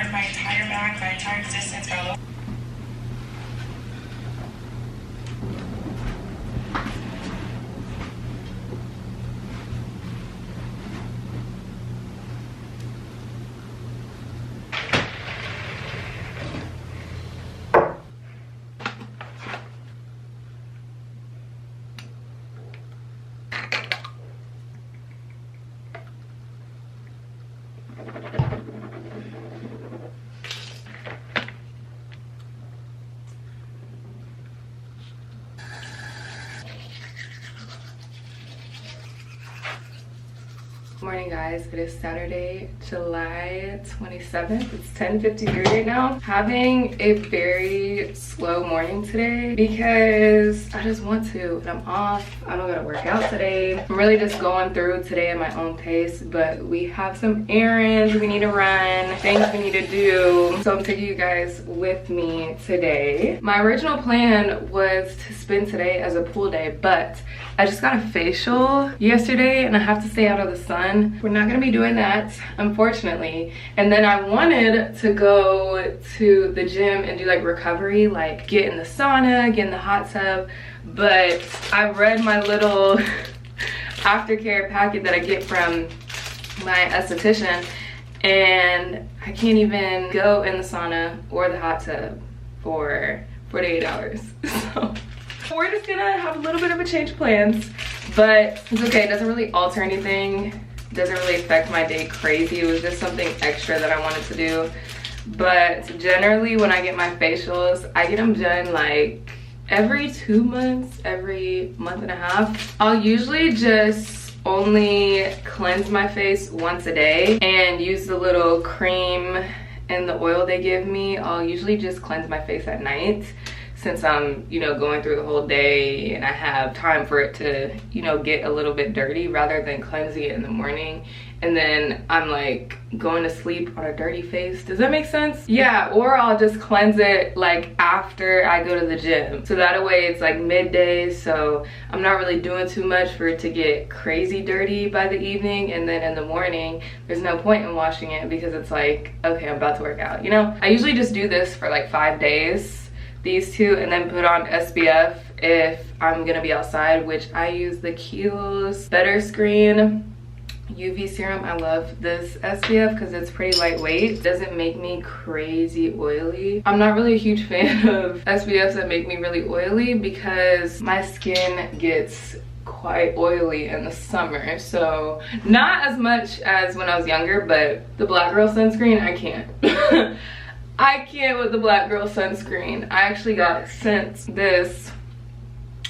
burned my entire back, my entire existence, got a little. Morning guys, it is Saturday, July 27th. It's 10:53 right now. Having a very slow morning today because I just want to, and I'm off. I don't gotta work out today. I'm really just going through today at my own pace, but we have some errands we need to run, things we need to do. So I'm taking you guys with me today. My original plan was to spend today as a pool day, but I just got a facial yesterday and I have to stay out of the sun. We're not gonna be doing that, unfortunately. And then I wanted to go to the gym and do like recovery, like get in the sauna, get in the hot tub. But I read my little aftercare packet that I get from my esthetician, and I can't even go in the sauna or the hot tub for 48 hours. So we're just gonna have a little bit of a change of plans, but it's okay. It doesn't really alter anything. Doesn't really affect my day crazy. It was just something extra that I wanted to do. But generally when I get my facials, I get them done like every 2 months, every month and a half. I'll usually just only cleanse my face once a day and use the little cream and the oil they give me. I'll usually just cleanse my face at night, since I'm, you know, going through the whole day and I have time for it to, you know, get a little bit dirty, rather than cleansing it in the morning and then I'm like going to sleep on a dirty face. Does that make sense? Yeah, or I'll just cleanse it like after I go to the gym. So that way it's like midday, so I'm not really doing too much for it to get crazy dirty by the evening, and then in the morning there's no point in washing it because it's like, okay, I'm about to work out, you know? I usually just do this for like 5 days, these two, and then put on SPF if I'm gonna be outside, which I use the Kiehl's Better Screen UV serum. I love this SPF because it's pretty lightweight. It doesn't make me crazy oily. I'm not really a huge fan of SPFs that make me really oily because my skin gets quite oily in the summer, so not as much as when I was younger, but the Black Girl sunscreen, I can't. I can't with the Black Girl sunscreen. I actually got sent this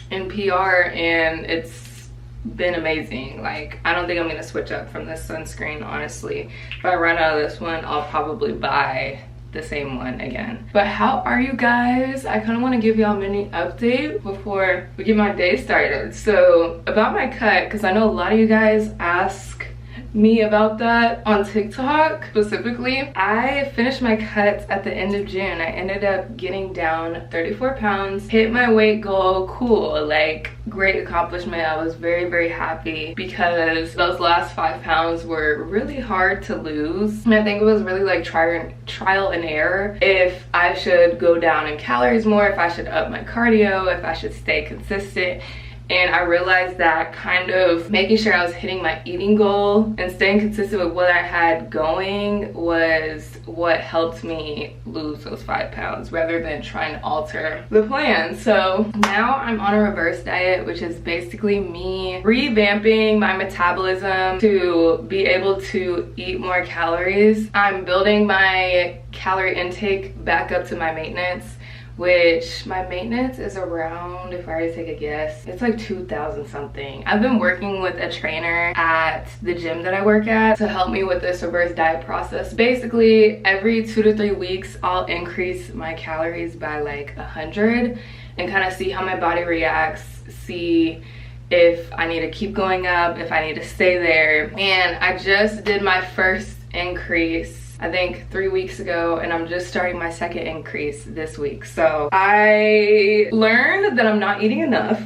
in PR and it's been amazing. Like, I don't think I'm gonna switch up from this sunscreen, honestly. If I run out of this one, I'll probably buy the same one again. But how are you guys? I kind of want to give y'all a mini update before we get my day started. So about my cut, because I know a lot of you guys ask me about that on TikTok specifically. I finished my cuts at the end of June. I ended up getting down 34 pounds, hit my weight goal. Cool, like great accomplishment. I was very, very happy because those last 5 pounds were really hard to lose. And I think it was really like trial and error if I should go down in calories more, if I should up my cardio, if I should stay consistent. And I realized that kind of making sure I was hitting my eating goal and staying consistent with what I had going was what helped me lose those 5 pounds rather than trying to alter the plan. So now I'm on a reverse diet, which is basically me revamping my metabolism to be able to eat more calories. I'm building my calorie intake back up to my maintenance, which my maintenance is around, if I were to take a guess, it's like 2,000 something. I've been working with a trainer at the gym that I work at to help me with this reverse diet process. Basically, every 2 to 3 weeks, I'll increase my calories by like 100 and kind of see how my body reacts, see if I need to keep going up, if I need to stay there. And I just did my first increase I think 3 weeks ago, and I'm just starting my second increase this week. So I learned that I'm not eating enough.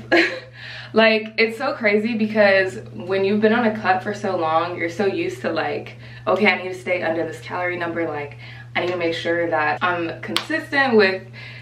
Like, it's so crazy because when you've been on a cut for so long, you're so used to like, okay, I need to stay under this calorie number. Like, I need to make sure that I'm consistent with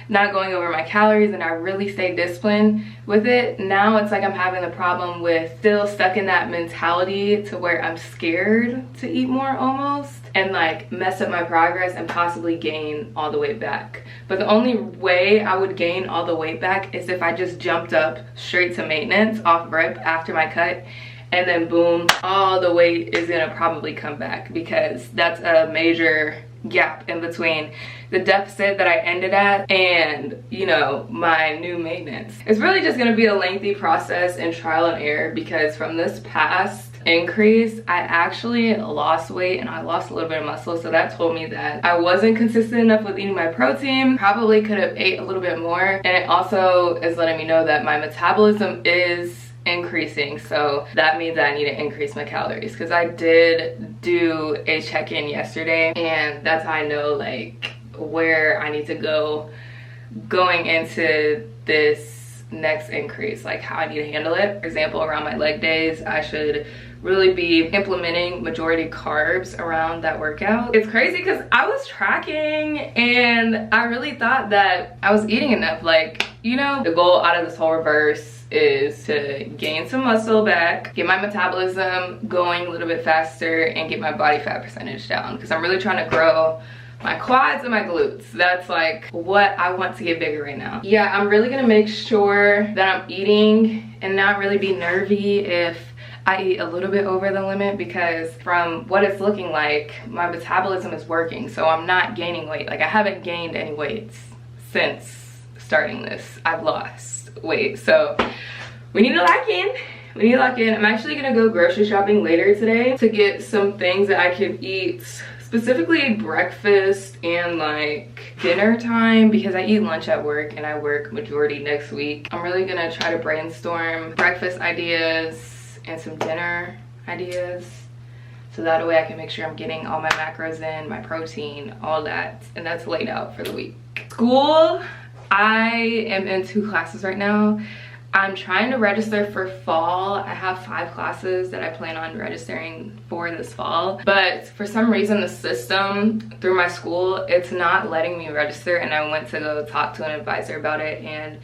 not going over my calories and I really stay disciplined with it. Now it's like I'm having a problem with still stuck in that mentality to where I'm scared to eat more almost, and like mess up my progress and possibly gain all the weight back. But the only way I would gain all the weight back is if I just jumped up straight to maintenance off rip after my cut, and then boom, all the weight is gonna probably come back, because that's a major gap in between the deficit that I ended at and, you know, my new maintenance. It's really just gonna be a lengthy process and trial and error, because from this past increase I actually lost weight and I lost a little bit of muscle, so that told me that I wasn't consistent enough with eating my protein. Probably could have ate a little bit more, and it also is letting me know that my metabolism is increasing, so that means I need to increase my calories, because I did do a check-in yesterday and that's how I know like where I need to go going into this next increase, like how I need to handle it. For example, around my leg days, I should really be implementing majority carbs around that workout. It's crazy because I was tracking and I really thought that I was eating enough. Like, you know, the goal out of this whole reverse is to gain some muscle back, get my metabolism going a little bit faster, and get my body fat percentage down, because I'm really trying to grow my quads and my glutes. That's like what I want to get bigger right now. Yeah, I'm really gonna make sure that I'm eating and not really be nervy if I eat a little bit over the limit, because from what it's looking like, my metabolism is working, so I'm not gaining weight. Like, I haven't gained any weight since starting this. I've lost weight, so we need to lock in. We need to lock in. I'm actually gonna go grocery shopping later today to get some things that I can eat, specifically breakfast and like dinner time, because I eat lunch at work and I work majority next week. I'm really gonna try to brainstorm breakfast ideas and some dinner ideas, so that way I can make sure I'm getting all my macros in, my protein, all that, and that's laid out for the week. School, I am in 2 classes right now. I'm trying to register for fall. I have 5 classes that I plan on registering for this fall, but for some reason the system through my school, it's not letting me register, and I went to go talk to an advisor about it, and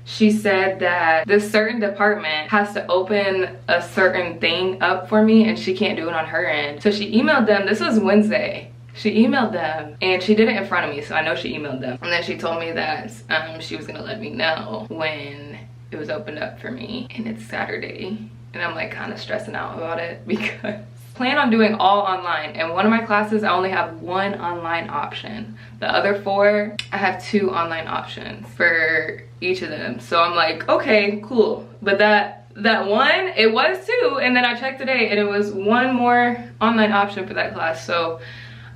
she said that this certain department has to open a certain thing up for me and she can't do it on her end. So she emailed them. This was Wednesday. She emailed them and she did it in front of me, so I know she emailed them. And then she told me that she was gonna let me know when it was opened up for me, and it's Saturday. And I'm like kind of stressing out about it because I plan on doing all online, and one of my classes I only have 1 online option. The other 4, I have 2 online options for each of them. So I'm like, okay, cool. But that one, it was 2, and then I checked today and it was 1 more online option for that class. So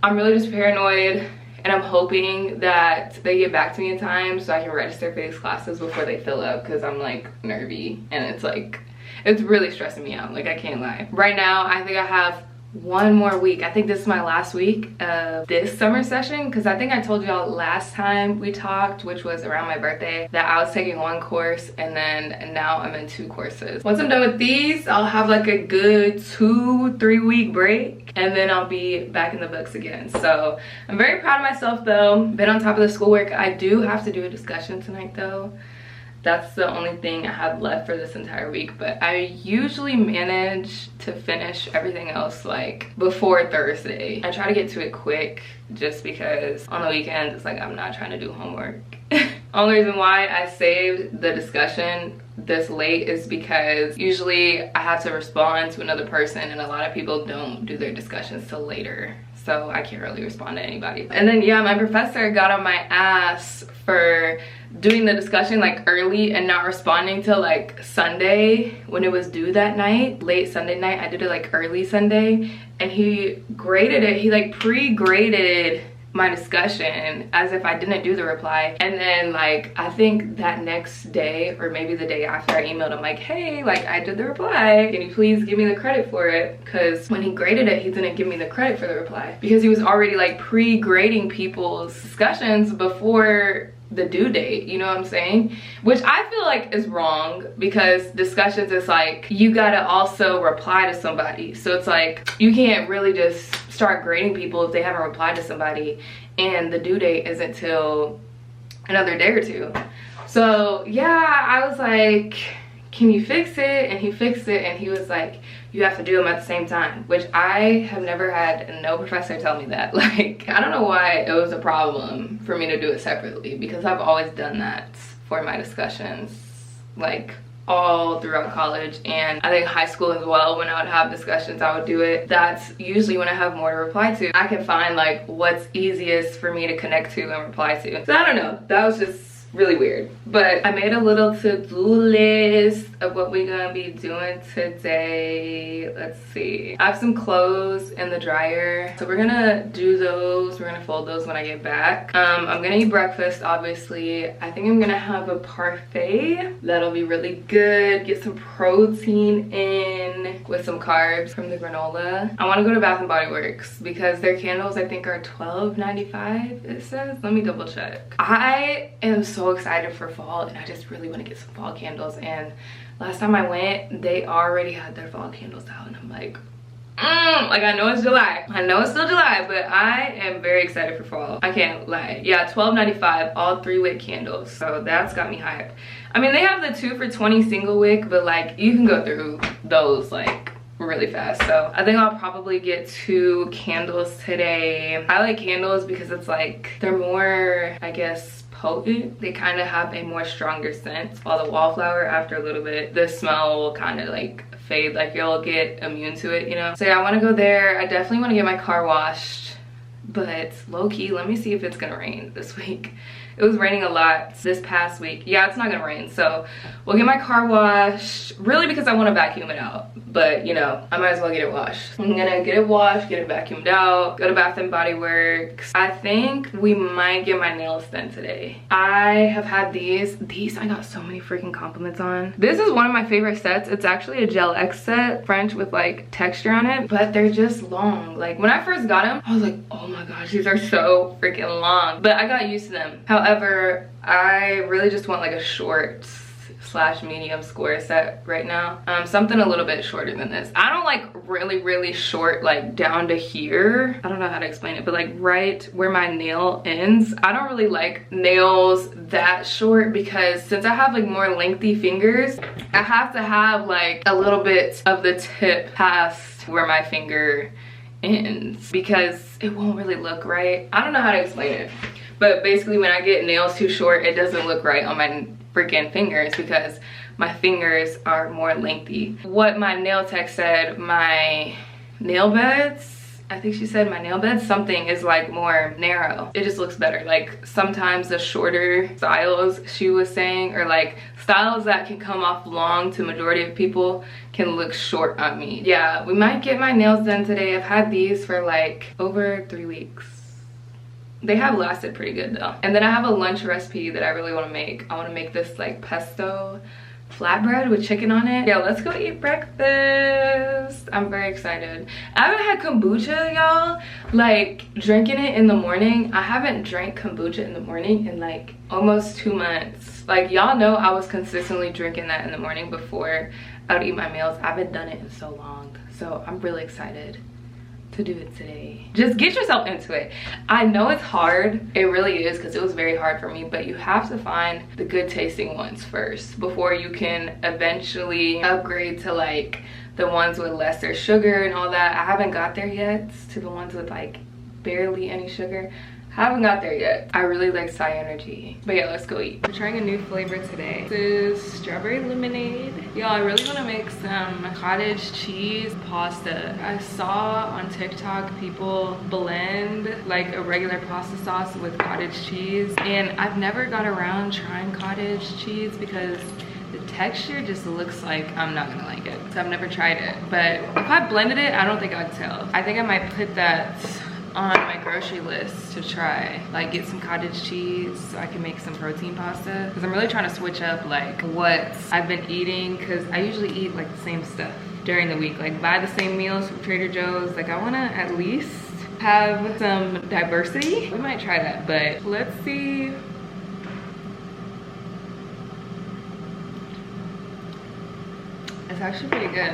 I'm really just paranoid, and I'm hoping that they get back to me in time so I can register for these classes before they fill up, because I'm like nervy, and it's like, it's really stressing me out. Like, I can't lie. Right now, I think I have 1 more week. I think this is my last week of this summer session, because I think I told y'all last time we talked, which was around my birthday, that I was taking 1 course, and then now I'm in 2 courses. Once I'm done with these, I'll have like a good 2-3 week break, and then I'll be back in the books again. So I'm very proud of myself though. Been on top of the schoolwork. I do have to do a discussion tonight though. That's the only thing I have left for this entire week, but I usually manage to finish everything else like before Thursday. I try to get to it quick just because on the weekends it's like I'm not trying to do homework. Only reason why I saved the discussion this late is because usually I have to respond to another person, and a lot of people don't do their discussions till later, so I can't really respond to anybody. And then yeah, my professor got on my ass for doing the discussion like early and not responding till like Sunday when it was due that night, late Sunday night. I did it like early Sunday, and he graded it. He like pre-graded my discussion as if I didn't do the reply. And then like I think that next day, or maybe the day after, I emailed him like, hey, like I did the reply, can you please give me the credit for it? Because when he graded it, he didn't give me the credit for the reply, because he was already like pre-grading people's discussions before the due date, you know what I'm saying? Which I feel like is wrong, because discussions is like, you gotta also reply to somebody. So it's like, you can't really just start grading people if they haven't replied to somebody and the due date isn't till another day or two. So yeah, I was like, can you fix it? And he fixed it, and he was like, you have to do them at the same time, which I have never had no professor tell me that. Like, I don't know why it was a problem for me to do it separately, because I've always done that for my discussions, like all throughout college, and I think high school as well. When I would have discussions, I would do it. That's usually when I have more to reply to. I can find like what's easiest for me to connect to and reply to. So I don't know, that was just really weird. But I made a little to-do list of what we're gonna be doing today. Let's see, I have some clothes in the dryer, so we're gonna do those. We're gonna fold those when I get back. I'm gonna eat breakfast, obviously. I think I'm gonna have a parfait. That'll be really good. Get some protein in with some carbs from the granola. I want to go to Bath and Body Works because their candles I think are $12.95, it says. Let me double check. I am so excited for fall, and I just really want to get some fall candles. And last time I went, they already had their fall candles out, and I'm like, like, I know it's July, I know it's still July, but I am very excited for fall. I can't lie. Yeah, $12.95, all 3-wick candles, so that's got me hyped. I mean, they have the 2 for $20 single wick, but like, you can go through those like really fast. So I think I'll probably get 2 candles today. I like candles because it's like, they're more, I guess, potent. They kind of have a more stronger scent. While the wallflower, after a little bit, the smell will kind of like fade, like you'll get immune to it, you know? So yeah, I want to go there. I definitely want to get my car washed, but low-key, let me see if it's gonna rain this week. It was raining a lot this past week. Yeah, it's not gonna rain, so we'll get my car washed, really because I want to vacuum it out, but you know, I might as well get it washed. I'm gonna get it washed, get it vacuumed out, go to Bath and Body Works. I think we might get my nails done today. I have had these I got so many freaking compliments on. This is one of my favorite sets. It's actually a gel X set, French with like texture on it, but they're just long. Like, when I first got them, I was like, oh my gosh, these are so freaking long, but I got used to them. However, I really just want like a short / medium square set right now. Something a little bit shorter than this. I don't like really short, like down to here. I don't know how to explain it, but like right where my nail ends. I don't really like nails that short, because since I have like more lengthy fingers, I have to have like a little bit of the tip past where my finger ends, because it won't really look right. I don't know how to explain it. But basically, when I get nails too short, it doesn't look right on my freaking fingers, because my fingers are more lengthy. What my nail tech said, my nail beds, I think she said my nail beds, something is like more narrow. It just looks better. Like, sometimes the shorter styles, she was saying, or like styles that can come off long to majority of people, can look short on me. Yeah, we might get my nails done today. I've had these for like over 3 weeks. They have lasted pretty good though. And then I have a lunch recipe that I really want to make. I want to make this like pesto flatbread with chicken on it. Yeah, let's go eat breakfast. I'm very excited. I haven't had kombucha, y'all. Like, drinking it in the morning. I haven't drank kombucha in the morning in like almost 2 months. Like, y'all know I was consistently drinking that in the morning before I would eat my meals. I haven't done it in so long. So I'm really excited to do it today. Just get yourself into it. I know it's hard, it really is, because it was very hard for me, but you have to find the good tasting ones first before you can eventually upgrade to like the ones with lesser sugar and all that. I haven't got there yet to the ones with like barely any sugar. I haven't got there yet. I really like Psy Energy. But yeah, let's go eat. We're trying a new flavor today. This is strawberry lemonade. Y'all, I really want to make some cottage cheese pasta. I saw on TikTok people blend like a regular pasta sauce with cottage cheese, and I've never got around trying cottage cheese because the texture just looks like I'm not gonna like it. So I've never tried it, but if I blended it, I don't think I'd tell. I think I might put that on my grocery list to try, like get some cottage cheese so I can make some protein pasta, because I'm really trying to switch up like what I've been eating, because I usually eat like the same stuff during the week, like buy the same meals from Trader Joe's. Like, I want to at least have some diversity. We might try that, but let's see It's actually pretty good.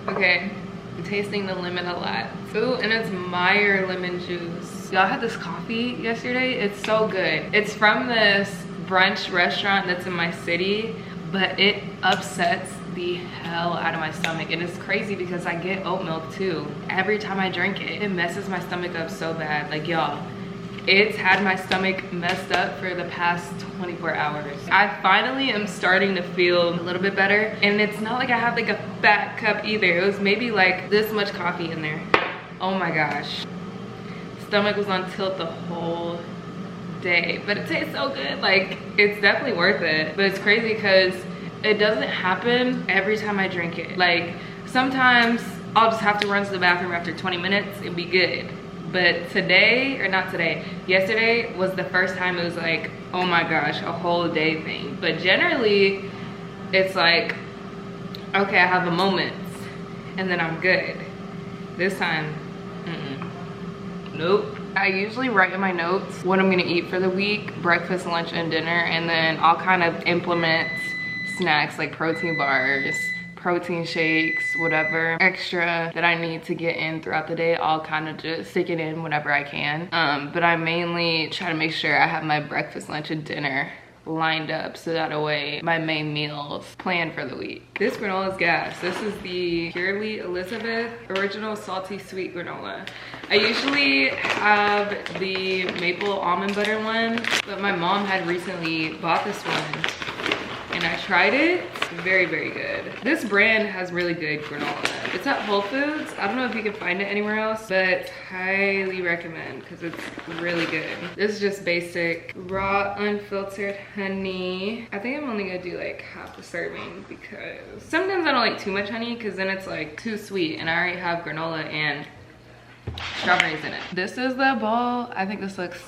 Okay, I'm tasting the lemon a lot. Ooh, and it's Meyer lemon juice. Y'all had this coffee yesterday? It's so good. It's from this brunch restaurant that's in my city, but it upsets the hell out of my stomach. And it's crazy because I get oat milk too. Every time I drink it, it messes my stomach up so bad. Like, y'all, it's had my stomach messed up for the past 24 hours. I finally am starting to feel a little bit better. And it's not like I have like a fat cup either. It was maybe like this much coffee in there. Oh my gosh. Stomach was on tilt the whole day, but it tastes so good. Like, it's definitely worth it. But it's crazy because it doesn't happen every time I drink it. Like, sometimes I'll just have to run to the bathroom after 20 minutes and be good. But today, or not today, yesterday was the first time it was like, oh my gosh, a whole day thing. But generally, it's like, okay, I have a moment and then I'm good. This time, nope. I usually write in my notes what I'm gonna eat for the week, breakfast, lunch, and dinner, and then I'll kind of implement snacks like protein bars, protein shakes, whatever extra that I need to get in throughout the day. I'll kind of just stick it in whenever I can. But I mainly try to make sure I have my breakfast, lunch, and dinner lined up so that way my main meals planned for the week. This granola is gas. This is the Purely Elizabeth Original Salty Sweet Granola. I usually have the maple almond butter one, but my mom had recently bought this one and I tried it. It's very, very good. This brand has really good granola. It's at Whole Foods. I don't know if you can find it anywhere else, but highly recommend because it's really good. This is just basic raw unfiltered honey. I think I'm only gonna do like half the serving because sometimes I don't like too much honey because then it's like too sweet and I already have granola and strawberries in it. This is the ball. I think this looks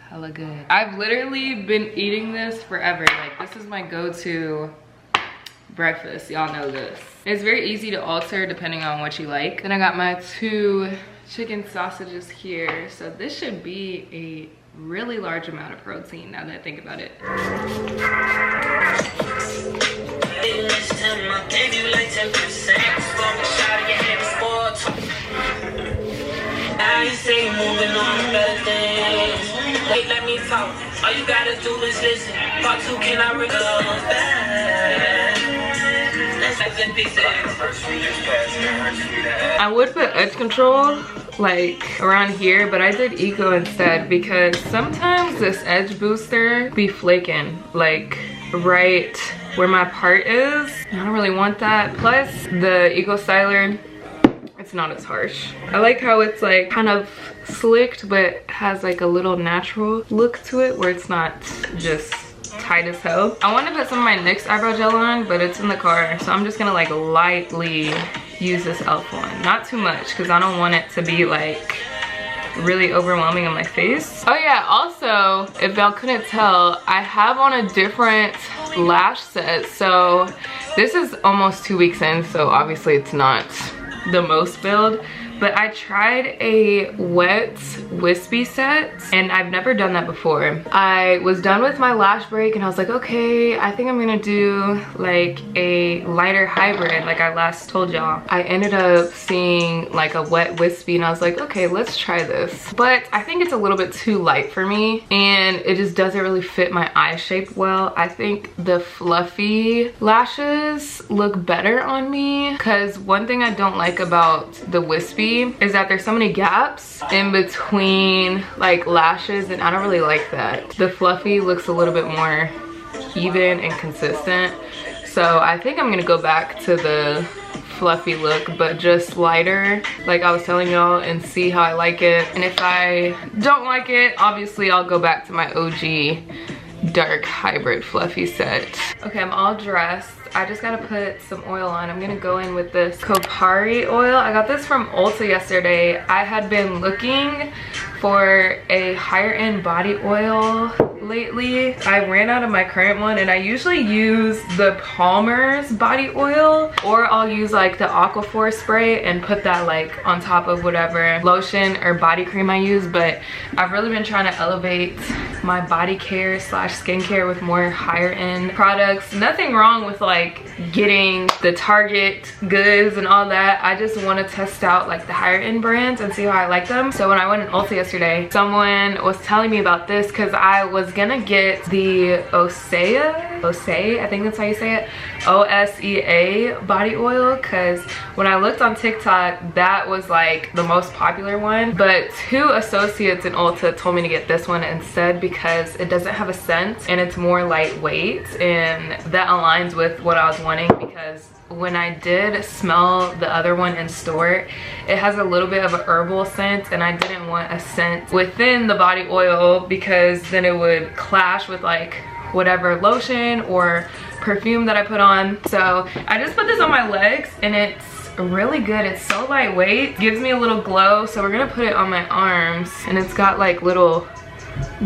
hella good. I've literally been eating this forever. Like, this is my go-to breakfast. Y'all know this. It's very easy to alter depending on what you like. Then I got my 2 chicken sausages here. So this should be a really large amount of protein now that I think about it. Now you say you're moving on better things. Wait, let me talk. All you gotta do is listen. Part 2, can I ring back? I would put edge control like around here, but I did eco instead because sometimes this edge booster be flaking like right where my part is. I don't really want that. Plus the eco styler, it's not as harsh. I like how it's like kind of slicked but has like a little natural look to it where it's not just tight as hell. I want to put some of my NYX eyebrow gel on, but it's in the car, so I'm just gonna like lightly use this e.l.f. one. Not too much because I don't want it to be like really overwhelming on my face. Oh yeah, also, if y'all couldn't tell, I have on a different lash set. So this is almost 2 weeks in, so obviously it's not the most build, but I tried a wet wispy set and I've never done that before. I was done with my lash break and I was like, okay, I think I'm gonna do like a lighter hybrid like I last told y'all. I ended up seeing like a wet wispy and I was like, okay, let's try this. But I think it's a little bit too light for me and it just doesn't really fit my eye shape well. I think the fluffy lashes look better on me because one thing I don't like about the wispy is that there's so many gaps in between like lashes and I don't really like that. The fluffy looks a little bit more even and consistent. So I think I'm gonna go back to the fluffy look but just lighter like I was telling y'all and see how I like it. And if I don't like it, obviously I'll go back to my OG dark hybrid fluffy set. Okay, I'm all dressed. I just gotta put some oil on. I'm gonna go in with this Kopari oil. I got this from Ulta yesterday. I had been looking for a higher end body oil lately. I ran out of my current one and I usually use the Palmer's body oil or I'll use like the Aquaphor spray and put that like on top of whatever lotion or body cream I use. But I've really been trying to elevate my body care slash skincare with more higher end products. Nothing wrong with like getting the Target goods and all that. I just want to test out like the higher end brands and see how I like them. So when I went in Ulta yesterday, someone was telling me about this because I was gonna get the Osea, I think that's how you say it, OSEA body oil, because when I looked on TikTok, that was like the most popular one. But 2 associates in Ulta told me to get this one instead because it doesn't have a scent and it's more lightweight, and that aligns with what I was wanting, because when I did smell the other one in store, it has a little bit of a herbal scent, and I didn't want a scent within the body oil because then it would clash with like whatever lotion or perfume that I put on. So I just put this on my legs and it's really good. It's so lightweight, gives me a little glow. So we're gonna put it on my arms, and it's got like little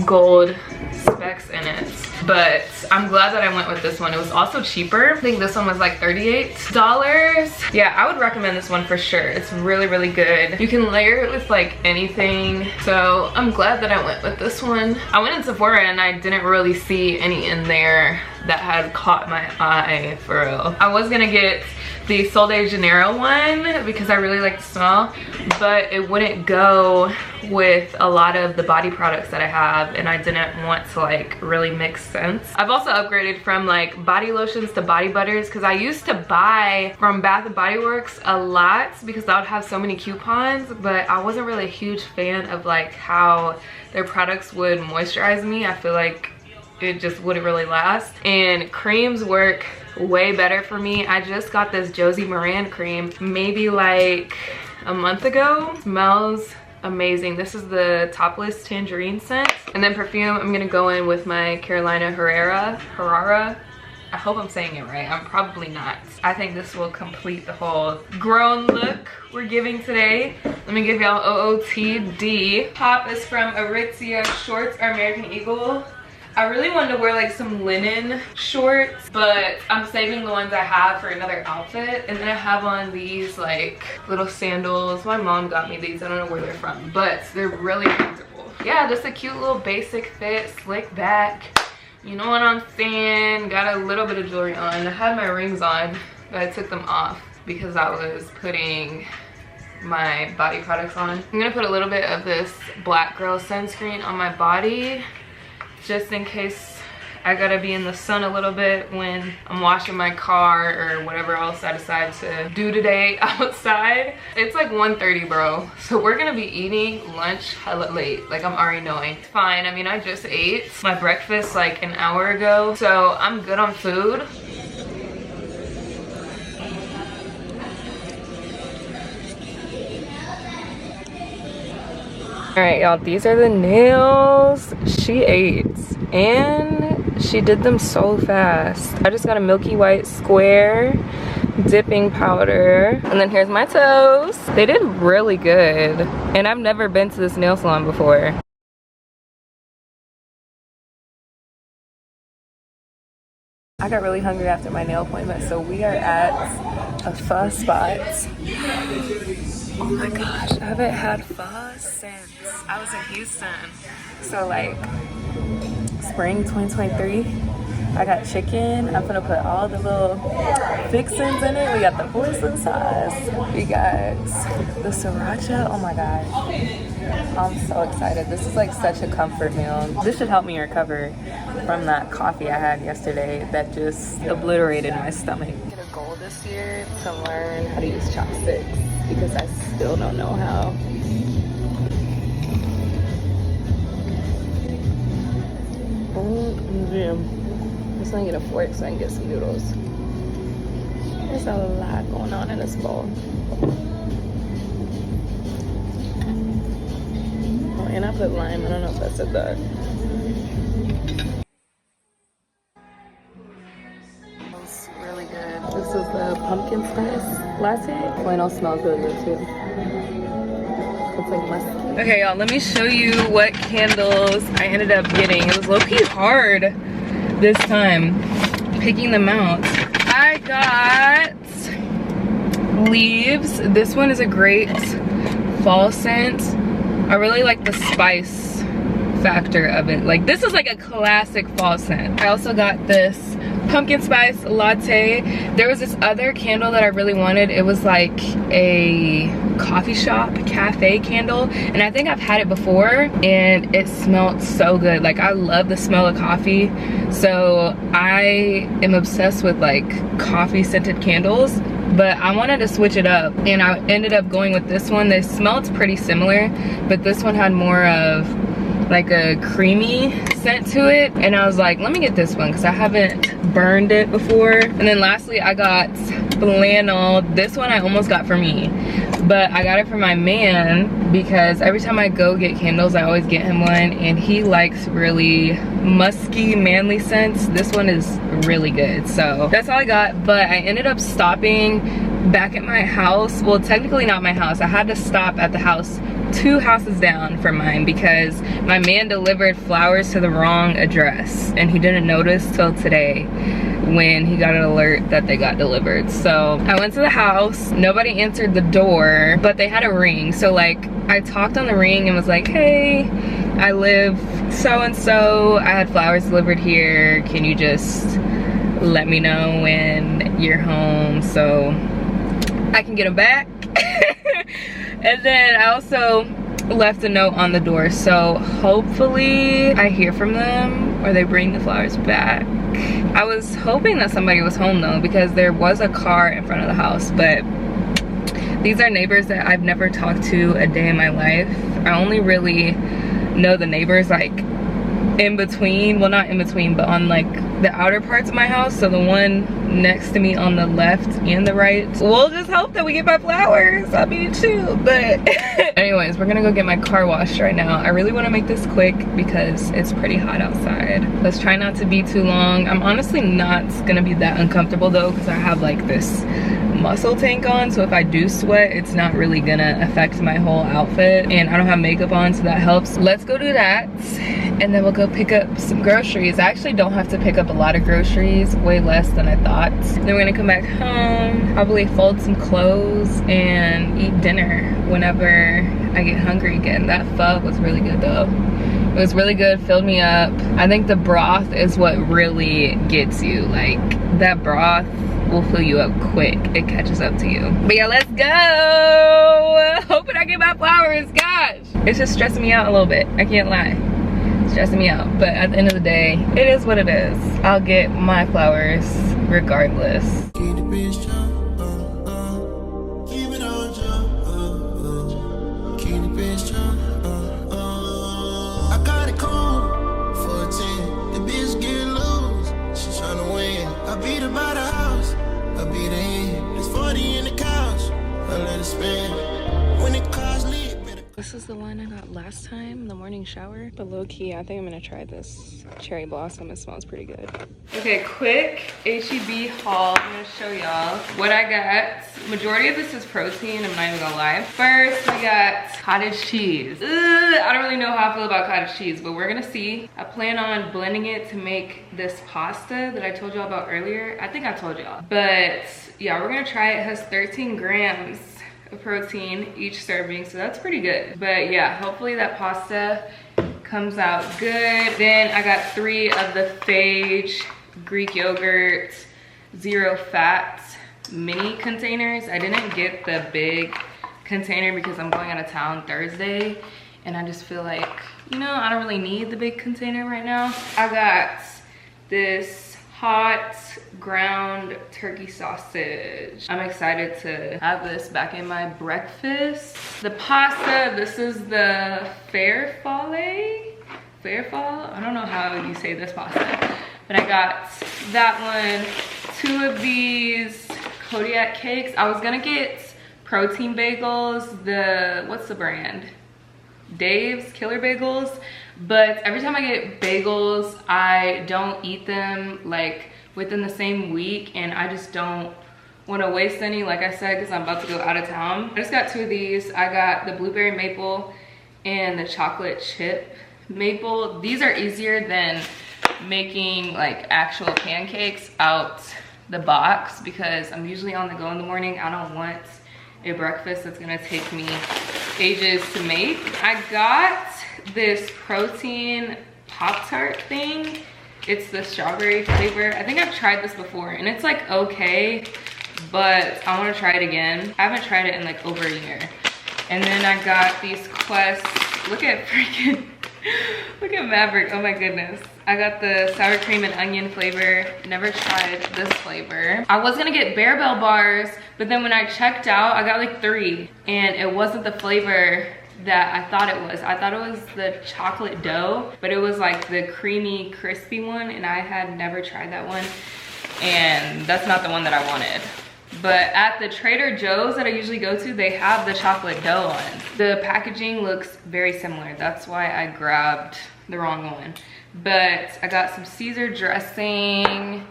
gold specks in it. But I'm glad that I went with this one. It was also cheaper. I think this one was like $38. Yeah, I would recommend this one for sure. It's really, really good. You can layer it with like anything. So I'm glad that I went with this one. I went in Sephora and I didn't really see any in there that had caught my eye for real. I was gonna get the Sol de Janeiro one because I really like the smell, but it wouldn't go with a lot of the body products that I have, and I didn't want to like really mix scents. I've also upgraded from like body lotions to body butters because I used to buy from Bath & Body Works a lot because I would have so many coupons, but I wasn't really a huge fan of like how their products would moisturize me. I feel like it just wouldn't really last, and creams work way better for me. I just got this Josie Maran cream maybe like a month ago. Smells amazing. This is the Topless Tangerine scent. And then perfume, I'm gonna go in with my Carolina Herrera. I hope I'm saying it right. I'm probably not. I think this will complete the whole grown look we're giving today. Let me give y'all OOTD. Top is from Aritzia. Shorts are American Eagle. I really wanted to wear like some linen shorts, but I'm saving the ones I have for another outfit. And then I have on these like little sandals. My mom got me these. I don't know where they're from, but they're really comfortable. Yeah, just a cute little basic fit, slick back. You know what I'm saying? Got a little bit of jewelry on. I had my rings on, but I took them off because I was putting my body products on. I'm gonna put a little bit of this Black Girl sunscreen on my body, just in case I gotta be in the sun a little bit when I'm washing my car or whatever else I decide to do today outside. It's like 1:30, bro. So we're gonna be eating lunch hella late. Like, I'm already knowing. It's fine. I mean, I just ate my breakfast like an hour ago, so I'm good on food. All right, y'all, these are the nails she ate, and she did them so fast. I just got a milky white square dipping powder, and then here's my toes. They did really good, and I've never been to this nail salon before. I got really hungry after my nail appointment, so we are at a pho spot. Oh my gosh, I haven't had pho since I was in Houston. So like spring 2023. I got chicken. I'm gonna put all the little fixins in it. We got the hoisin sauce. We got the sriracha. Oh my gosh. I'm so excited. This is like such a comfort meal. This should help me recover from that coffee I had yesterday that just obliterated my stomach. I'm gonna goal this year to learn how to use chopsticks because I still don't know how. I'm just gonna get a fork so I can get some noodles. There's a lot going on in this bowl. Oh, and I put lime. I don't know if I said that. Smells really good. This is the pumpkin spice latte. Flannel smells really good too. It's like musky. Okay, y'all, let me show you what candles I ended up getting. It was low-key hard this time picking them out. I got leaves. This one is a great fall scent. I really like the spice factor of it. Like, this is like a classic fall scent. I also got this pumpkin spice latte. There was this other candle that I really wanted. It was like a coffee shop cafe candle, and I think I've had it before and it smelled so good. Like, I love the smell of coffee, so I am obsessed with like coffee scented candles, but I wanted to switch it up and I ended up going with this one. They smelled pretty similar, but this one had more of like a creamy scent to it, and I was like, let me get this one because I haven't burned it before. And then lastly, I got flannel. This one I almost got for me, but I got it for my man because every time I go get candles, I always get him one, and he likes really musky, manly scents. This one is really good, so that's all I got. But I ended up stopping back at my house. Well, technically not my house. I had to stop at the house 2 houses down from mine because my man delivered flowers to the wrong address, and he didn't notice till today when he got an alert that they got delivered. So I went to the house, nobody answered the door, but they had a ring. So like, I talked on the ring and was like, hey, I live so and so, I had flowers delivered here, can you just let me know when you're home so I can get them back? And then I also left a note on the door, so hopefully I hear from them or they bring the flowers back. I was hoping that somebody was home though, because there was a car in front of the house, but these are neighbors that I've never talked to a day in my life. I only really know the neighbors like in between, well not in between, but on like the outer parts of my house. So the one next to me on the left and the right. We'll just hope that we get my flowers. I mean, shoot, but anyways, we're gonna go get my car washed right now. I really want to make this quick because it's pretty hot outside. Let's try not to be too long. I'm honestly not gonna be that uncomfortable though, because I have like this muscle tank on, so if I do sweat, it's not really gonna affect my whole outfit, and I don't have makeup on, so that helps. Let's go do that, and then we'll go pick up some groceries. I actually don't have to pick up a lot of groceries, way less than I thought. Then we're gonna come back home, probably fold some clothes and eat dinner whenever I get hungry again. That pho was really good though. It was really good, filled me up. I think the broth is what really gets you. Like, that broth will fill you up quick. It catches up to you. But yeah, let's go. Hoping I get my flowers, gosh. It's just stressing me out a little bit, I can't lie. It's stressing me out, but at the end of the day, it is what it is. I'll get my flowers regardless. This is the one I got last time, the morning shower. But low-key, I think I'm gonna try this cherry blossom. It smells pretty good. Okay, quick HEB haul. I'm gonna show y'all what I got. Majority of this is protein, I'm not even gonna lie. First, we got cottage cheese. I don't really know how I feel about cottage cheese, but we're gonna see. I plan on blending it to make this pasta that I told y'all about earlier. I think I told y'all. But yeah, we're gonna try it. It has 13 grams of protein each serving, so that's pretty good. But yeah, hopefully that pasta comes out good. Then I got 3 of the Phage Greek yogurt 0 fat mini containers. I didn't get the big container because I'm going out of town Thursday, and I just feel like, you know, I don't really need the big container right now. I got this hot ground turkey sausage. I'm excited to have this back in my breakfast. The pasta, this is the farfalle? I don't know how you say this pasta, but I got that one. 2 of these Kodiak cakes. I was gonna get protein bagels, what's the brand? Dave's Killer Bagels, but every time I get bagels, I don't eat them like within the same week, and I just don't want to waste any, like I said, because I'm about to go out of town. I just got 2 of these. I got the blueberry maple and the chocolate chip maple. These are easier than making like actual pancakes out the box because I'm usually on the go in the morning. I don't want a breakfast that's gonna take me ages to make. I got this protein Pop-Tart thing. It's the strawberry flavor. I think I've tried this before and it's like okay, but I want to try it again. I haven't tried it in like over a year. And then I got these Quest. Look at freaking, look at Maverick. Oh my goodness. I got the sour cream and onion flavor. Never tried this flavor. I was gonna get Bearbell bars, but then when I checked out, I got like 3 and it wasn't the flavor that I thought it was. I thought it was the chocolate dough, but it was like the creamy, crispy one, and I had never tried that one. And that's not the one that I wanted. But at the Trader Joe's that I usually go to, they have the chocolate dough on. The packaging looks very similar. That's why I grabbed the wrong one. But I got some Caesar dressing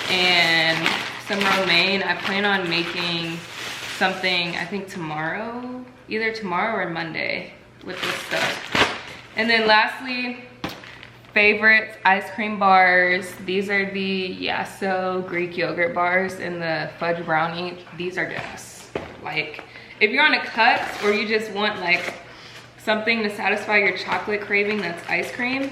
and some romaine. I plan on making something, I think tomorrow, either tomorrow or Monday with this stuff. And then lastly, favorites, ice cream bars. These are the Yasso Greek yogurt bars and the fudge brownie. These are gas. Like, if you're on a cut or you just want like something to satisfy your chocolate craving that's ice cream,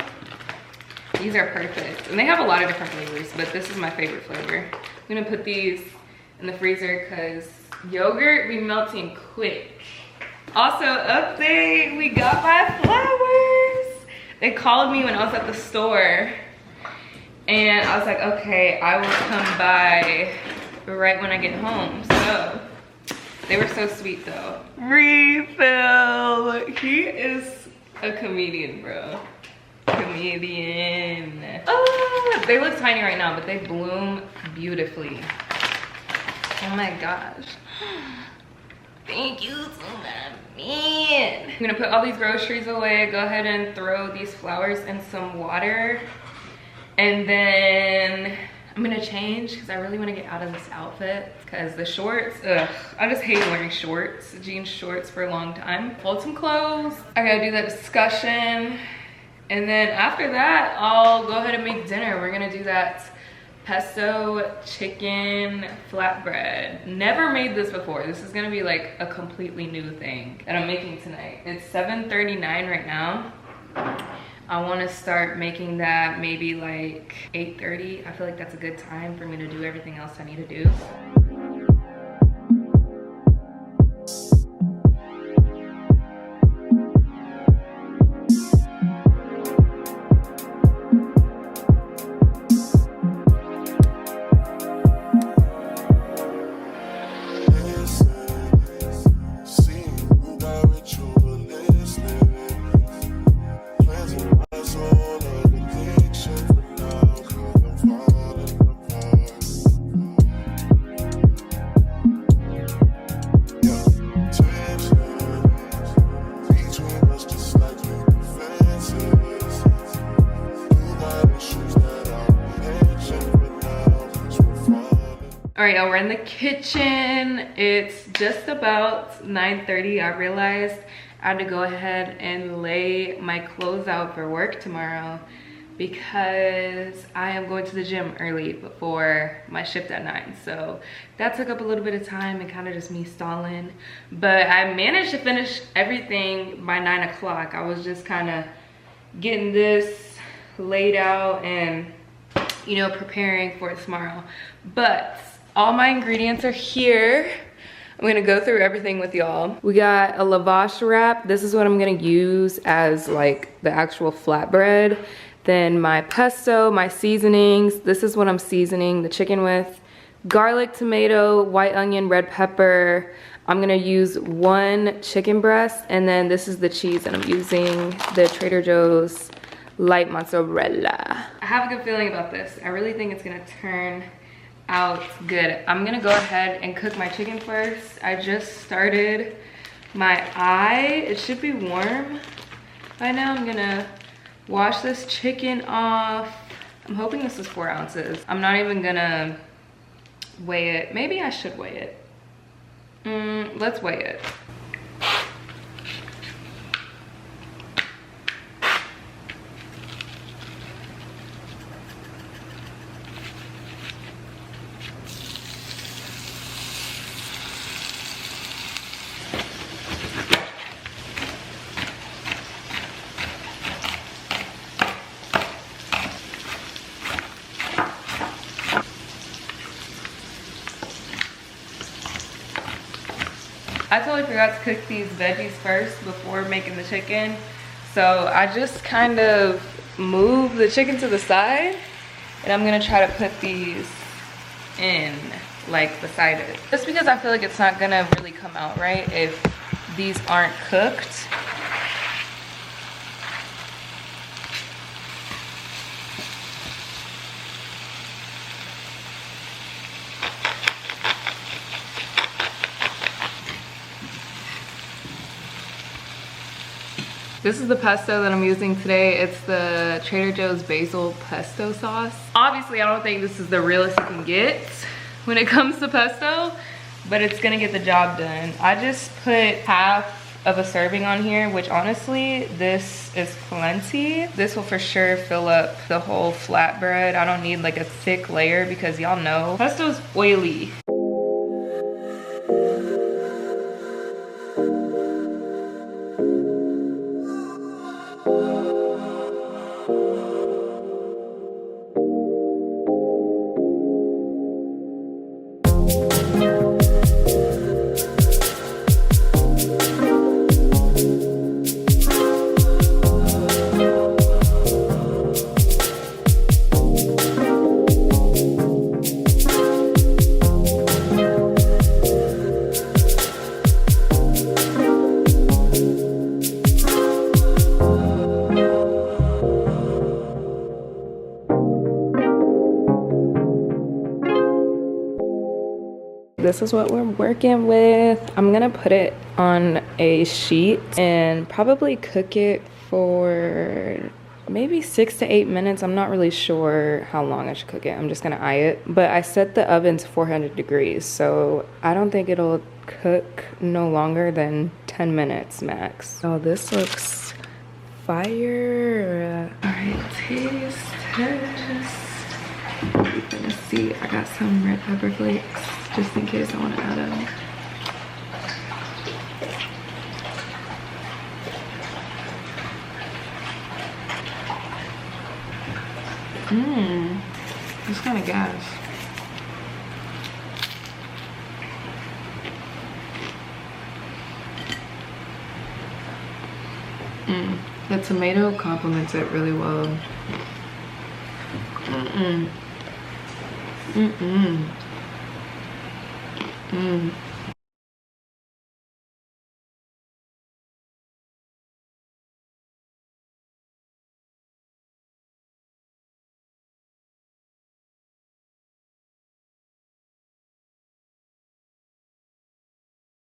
these are perfect. And they have a lot of different flavors, but this is my favorite flavor. I'm gonna put these in the freezer because yogurt be melting quick. Also, update, we got my flowers. They called me when I was at the store and I was like, okay, I will come by right when I get home. So they were so sweet though. Refill, he is a comedian, bro. Comedian. Oh, they look tiny right now, but they bloom beautifully. Oh my gosh. Thank you so much, man. I'm gonna put all these groceries away, go ahead and throw these flowers in some water. And then I'm gonna change because I really wanna get out of this outfit because the shorts, ugh, I just hate wearing shorts, jean shorts for a long time. Fold some clothes. I gotta do that discussion. And then after that, I'll go ahead and make dinner. We're gonna do that pesto chicken flatbread. Never made this before. This is gonna be like a completely new thing that I'm making tonight. It's 7:39 right now. I wanna start making that maybe like 8:30. I feel like that's a good time for me to do everything else I need to do. All right, y'all, we're in the kitchen. It's just about 9:30. I realized I had to go ahead and lay my clothes out for work tomorrow because I am going to the gym early before my shift at 9. So that took up a little bit of time and kind of just me stalling. But I managed to finish everything by 9 o'clock. I was just kind of getting this laid out and, you know, preparing for tomorrow. But all my ingredients are here. I'm gonna go through everything with y'all. We got a lavash wrap. This is what I'm gonna use as like the actual flatbread. Then my pesto, my seasonings. This is what I'm seasoning the chicken with. Garlic, tomato, white onion, red pepper. I'm gonna use 1 chicken breast, and then this is the cheese that I'm using, the Trader Joe's light mozzarella. I have a good feeling about this. I really think it's gonna turn out good. I'm gonna go ahead and cook my chicken first. I just started my eye. It should be warm by now. I'm gonna wash this chicken off. I'm hoping this is 4 ounces. I'm not even gonna weigh it. Maybe I should weigh it. Let's weigh it. I totally forgot to cook these veggies first before making the chicken. So I just kind of move the chicken to the side and I'm gonna try to put these in like beside it. Just because I feel like it's not gonna really come out right if these aren't cooked. This is the pesto that I'm using today. It's the Trader Joe's basil pesto sauce. Obviously, I don't think this is the realest you can get when it comes to pesto, but it's gonna get the job done. I just put half of a serving on here, which honestly, this is plenty. This will for sure fill up the whole flatbread. I don't need like a thick layer because y'all know pesto's oily. This is what we're working with. I'm gonna put it on a sheet and probably cook it for maybe 6 to 8 minutes. I'm not really sure how long I should cook it. I'm just gonna eye it. But I set the oven to 400 degrees, so I don't think it'll cook no longer than 10 minutes max. Oh, this looks fire. All right, taste test. We're gonna see. I got some red pepper flakes just in case I want to add them. It's kind of gas. The tomato complements it really well.